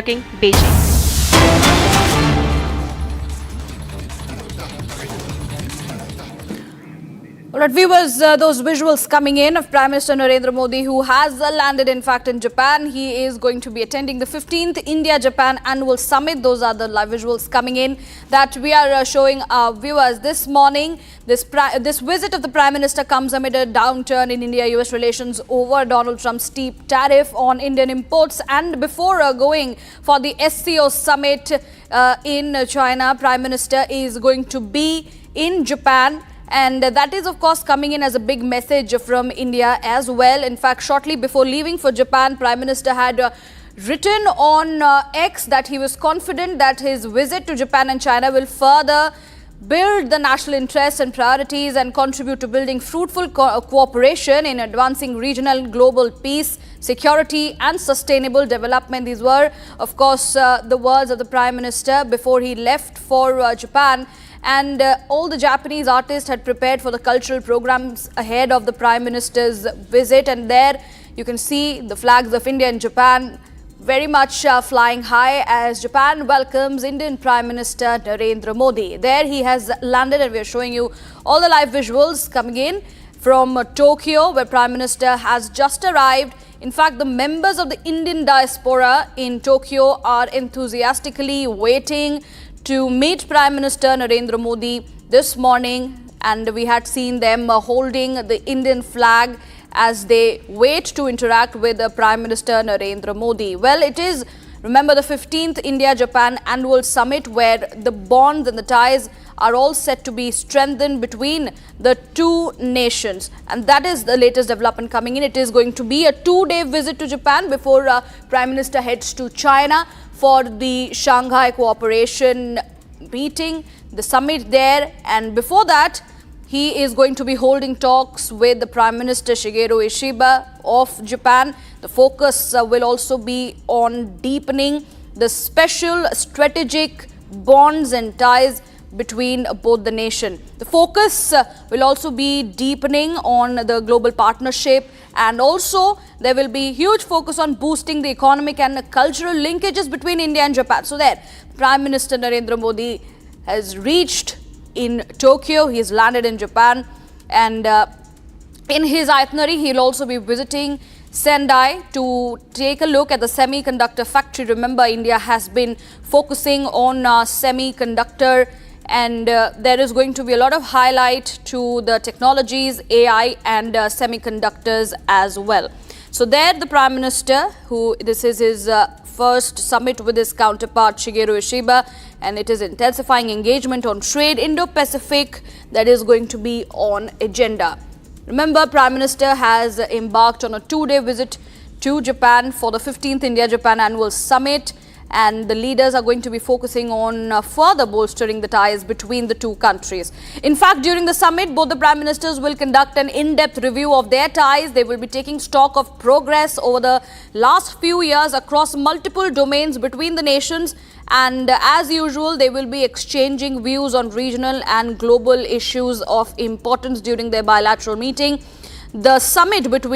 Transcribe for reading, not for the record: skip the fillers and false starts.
Beijing. All right, viewers, those visuals coming in of Prime Minister Narendra Modi, who has landed, in fact, in Japan. He is going to be attending the 15th India-Japan Annual Summit. Those are the live visuals coming in that we are showing our viewers this morning. This visit of the Prime Minister comes amid a downturn in India-US relations over Donald Trump's steep tariff on Indian imports. And before going for the SCO summit in China, Prime Minister is going to be in Japan. And that is, of course, coming in as a big message from India as well. In fact, shortly before leaving for Japan, Prime Minister had written on X that he was confident that his visit to Japan and China will further build the national interests and priorities and contribute to building fruitful cooperation in advancing regional global peace, security and sustainable development. These were, of course, the words of the Prime Minister before he left for Japan. And all the Japanese artists had prepared for the cultural programs ahead of the Prime Minister's visit. And there you can see the flags of India and Japan very much flying high as Japan welcomes Indian Prime Minister Narendra Modi. There he has landed, and we are showing you all the live visuals coming in from Tokyo, where Prime Minister has just arrived. In fact, the members of the Indian diaspora in Tokyo are enthusiastically waiting to meet Prime Minister Narendra Modi this morning, and we had seen them holding the Indian flag as they wait to interact with Prime Minister Narendra Modi. Well, it is, remember, the 15th India-Japan Annual Summit, where the bonds and the ties are all set to be strengthened between the two nations. And that is the latest development coming in. It is going to be a two-day visit to Japan before Prime Minister heads to China for the Shanghai Cooperation meeting, the summit there. And before that, he is going to be holding talks with the Prime Minister Shigeru Ishiba of Japan. The focus will also be on deepening the special strategic bonds and ties between both the nation. The focus will also be deepening on the global partnership, and also there will be huge focus on boosting the economic and cultural linkages between India and Japan. So there, Prime Minister Narendra Modi has reached in Tokyo. He has landed in Japan, and in his itinerary, he will also be visiting Sendai to take a look at the semiconductor factory. Remember, India has been focusing on semiconductor, and there is going to be a lot of highlight to the technologies, AI and semiconductors as well. So there, the Prime Minister, this is his first summit with his counterpart Shigeru Ishiba, and it is intensifying engagement on trade Indo-Pacific that is going to be on agenda. Remember, Prime Minister has embarked on a two-day visit to Japan for the 15th India-Japan Annual Summit, and the leaders are going to be focusing on further bolstering the ties between the two countries. In fact, during the summit, both the Prime Ministers will conduct an in-depth review of their ties. They will be taking stock of progress over the last few years across multiple domains between the nations. And as usual, they will be exchanging views on regional and global issues of importance during their bilateral meeting. The summit between